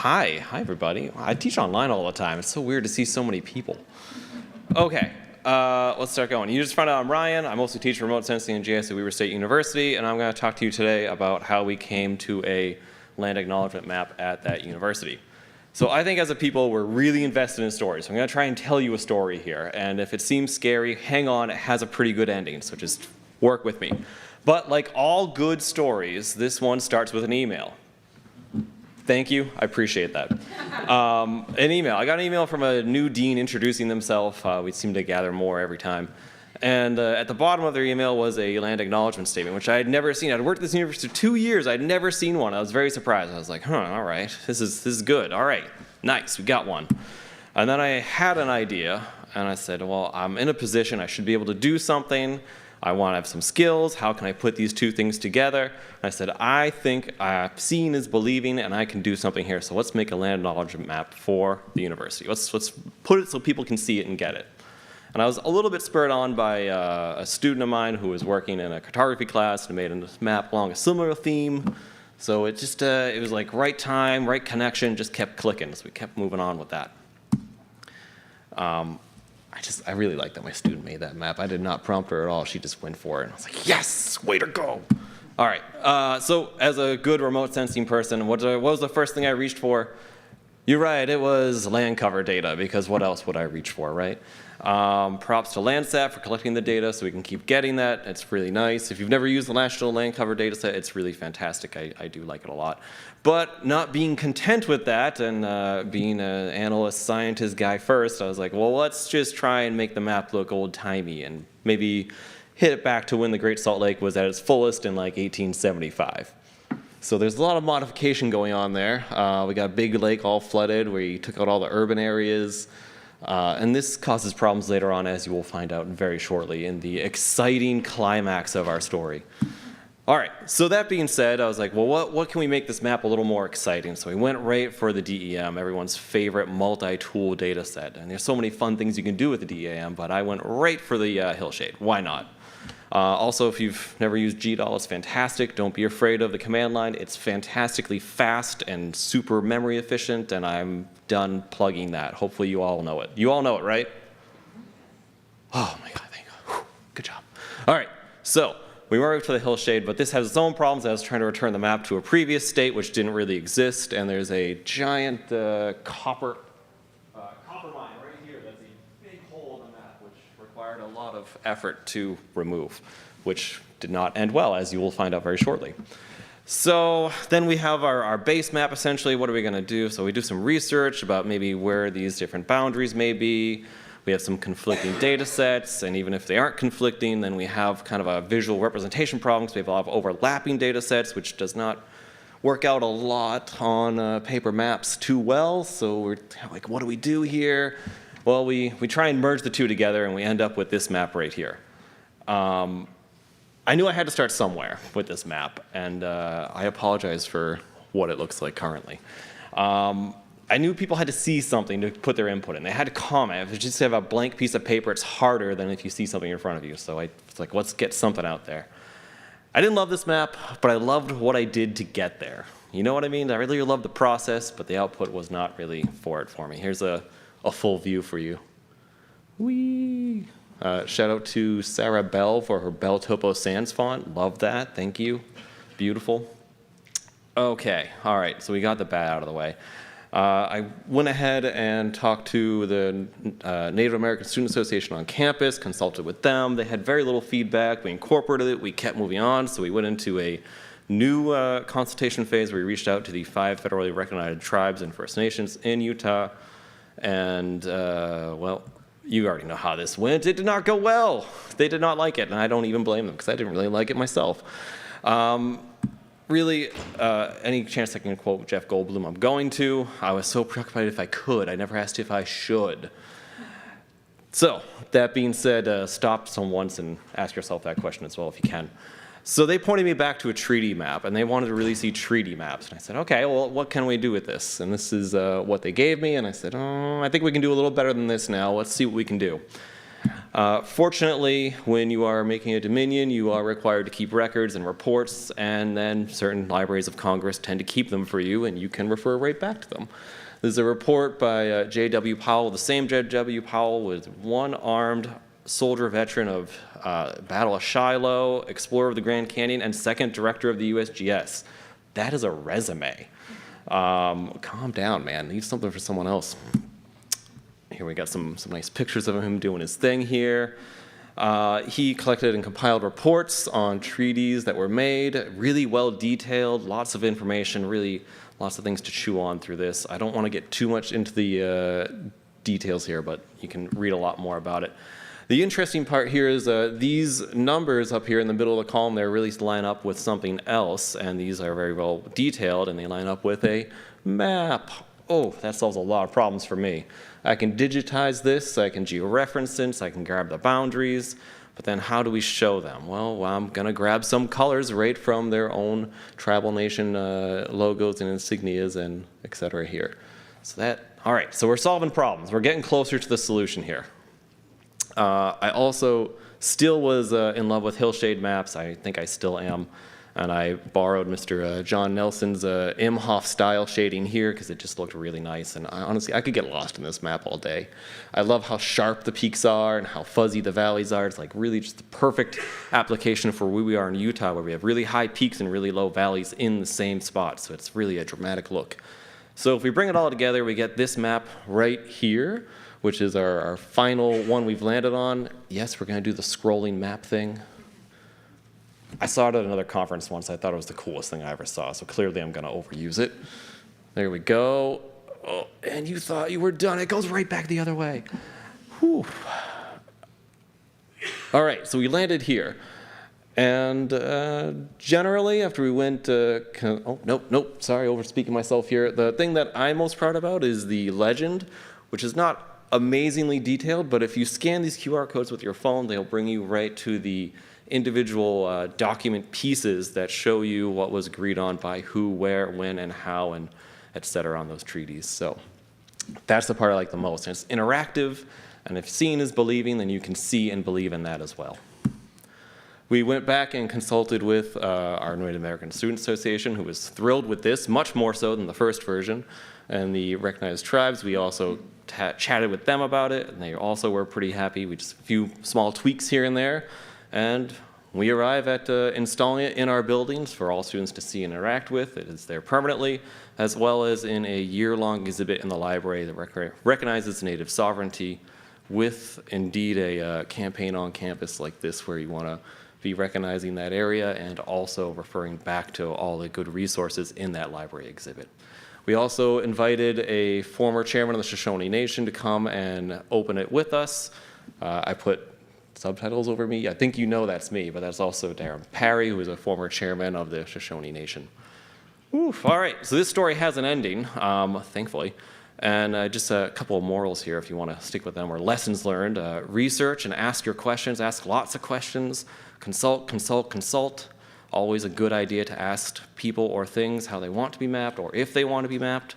Hi everybody. I teach online all the time. It's so weird to see so many people. Okay, let's start going. You just found out I'm Ryan. I mostly teach remote sensing and GIS at Weber State University, and I'm going to talk to you today about how we came to a land acknowledgement map at that university. So I think as a people, we're really invested in stories. So I'm going to try and tell you a story here, and if it seems scary, hang on, it has a pretty good ending, so just work with me. But like all good stories, this one starts with an email. Thank you, I appreciate that. An email, I got an email from a new dean introducing themselves. We seem to gather more every time. And at the bottom of their email was a land acknowledgement statement, which I had never seen. I'd worked at this university for 2 years, I'd never seen one. I was very surprised. I was like, all right, this is good, all right, nice, we got one. And then I had an idea, and I said, well, I'm in a position, I should be able to do something. I want to have some skills. How can I put these two things together? And I said, I think seeing is believing, and I can do something here. So let's make a land acknowledgement map for the university. Let's put it so people can see it and get it. And I was a little bit spurred on by a student of mine who was working in a cartography class and made a map along a similar theme. So it just, it was like right time, right connection, just kept clicking. So we kept moving on with that. I really like that my student made that map. I did not prompt her at all. She just went for it. And I was like, yes, way to go. All right, so as a good remote sensing person, what was the first thing I reached for? You're right, it was land cover data, because what else would I reach for, right? Props to Landsat for collecting the data so we can keep getting that. It's really nice. If you've never used the National Land Cover data set, it's really fantastic. I do like it a lot. But not being content with that and being an analyst scientist guy first, I was like, well, let's just try and make the map look old-timey and maybe hit it back to when the Great Salt Lake was at its fullest in like 1875. So there's a lot of modification going on there. We got a big lake all flooded. We took out all the urban areas. And this causes problems later on, as you will find out very shortly in the exciting climax of our story. All right, so that being said, I was like, well, what can we make this map a little more exciting? So we went right for the DEM, everyone's favorite multi-tool data set. And there's so many fun things you can do with the DEM, but I went right for the hillshade. Why not? Also, if you've never used GDAL, it's fantastic. Don't be afraid of the command line. It's fantastically fast and super memory efficient, and I'm done plugging that. Hopefully you all know it. You all know it, right? Oh my God, thank you. Whew, good job. All right, so we went right to the hillshade, but this has its own problems. I was trying to return the map to a previous state, which didn't really exist, and there's a giant copper mine right here. That's a big hole in the map, which required a lot of effort to remove, which did not end well, as you will find out very shortly. So then we have our base map, essentially. What are we going to do? So we do some research about maybe where these different boundaries may be. We have some conflicting data sets, and even if they aren't conflicting, then we have kind of a visual representation problem, because we have a lot of overlapping data sets, which does not work out a lot on paper maps too well. So we're like, what do we do here? Well, we try and merge the two together, and we end up with this map right here. I knew I had to start somewhere with this map, and I apologize for what it looks like currently. I knew people had to see something to put their input in. They had to comment. If you just have a blank piece of paper, it's harder than if you see something in front of you. So I was like, let's get something out there. I didn't love this map, but I loved what I did to get there. You know what I mean? I really loved the process, but the output was not really for it for me. Here's a full view for you. Whee! Shout out to Sarah Bell for her Bell Topo Sans font. Love that. Thank you. Beautiful. Okay. All right. So we got the bad out of the way. I went ahead and talked to the Native American Student Association on campus, consulted with them. They had very little feedback. We incorporated it. We kept moving on. So we went into a new consultation phase where we reached out to the 5 federally recognized tribes and First Nations in Utah. And, well, you already know how this went. It did not go well. They did not like it, and I don't even blame them, because I didn't really like it myself. Really, any chance I can quote Jeff Goldblum, I'm going to. I was so preoccupied if I could. I never asked if I should. So, that being said, stop some once and ask yourself that question as well if you can. So they pointed me back to a treaty map, and they wanted to really see treaty maps. And I said, okay, well, what can we do with this? And this is what they gave me, and I said, oh, I think we can do a little better than this now. Let's see what we can do. Fortunately, when you are making a dominion, you are required to keep records and reports, and then certain libraries of Congress tend to keep them for you, and you can refer right back to them. There's a report by J.W. Powell. The same J.W. Powell was one armed soldier veteran of Battle of Shiloh, explorer of the Grand Canyon, and second director of the USGS. That is a resume. Calm down, man. Leave something for someone else. Here we got some nice pictures of him doing his thing here. He collected and compiled reports on treaties that were made, really well detailed, lots of information, really lots of things to chew on through this. I don't want to get too much into the details here, but you can read a lot more about it. The interesting part here is these numbers up here in the middle of the column there really line up with something else, and these are very well detailed, and they line up with a map. Oh, that solves a lot of problems for me. I can digitize this, I can georeference this, I can grab the boundaries, but then how do we show them? Well, I'm gonna grab some colors right from their own tribal nation logos and insignias and et cetera here. All right, so we're solving problems. We're getting closer to the solution here. I also still was in love with hillshade maps. I think I still am. And I borrowed Mr. John Nelson's Imhoff style shading here because it just looked really nice. And honestly, I could get lost in this map all day. I love how sharp the peaks are and how fuzzy the valleys are. It's like really just the perfect application for where we are in Utah, where we have really high peaks and really low valleys in the same spot. So it's really a dramatic look. So if we bring it all together, we get this map right here, which is our final one we've landed on. Yes, we're going to do the scrolling map thing. I saw it at another conference once. I thought it was the coolest thing I ever saw, so clearly I'm going to overuse it. There we go. Oh, and you thought you were done. It goes right back the other way. Whew. All right, so we landed here. And generally, after we went, oh, nope, sorry, overspeaking myself here. The thing that I'm most proud about is the legend, which is not amazingly detailed, but if you scan these QR codes with your phone, they'll bring you right to the individual document pieces that show you what was agreed on by who, where, when, and how, and et cetera on those treaties. So that's the part I like the most. And it's interactive, and if seeing is believing, then you can see and believe in that as well. We went back and consulted with our Native American Student Association, who was thrilled with this, much more so than the first version. And the recognized tribes, we also chatted with them about it, and they also were pretty happy. We just a few small tweaks here and there. And we arrive at installing it in our buildings for all students to see and interact with. It is there permanently, as well as in a year-long exhibit in the library that recognizes Native sovereignty with, indeed, a campaign on campus like this where you want to be recognizing that area and also referring back to all the good resources in that library exhibit. We also invited a former chairman of the Shoshone Nation to come and open it with us. I put subtitles over me. I think you know that's me, but that's also Darren Parry, who is a former chairman of the Shoshone Nation. Oof, all right, so this story has an ending, thankfully. And just a couple of morals here if you want to stick with them, or lessons learned. Research and ask your questions, ask lots of questions. Consult, consult, consult. Always a good idea to ask people or things how they want to be mapped or if they want to be mapped.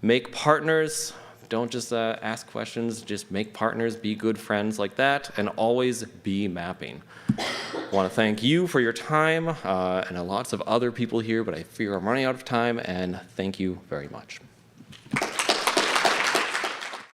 Make partners. Don't just ask questions, just make partners, be good friends like that, and always be mapping. I want to thank you for your time, and lots of other people here, but I fear I'm running out of time, and thank you very much.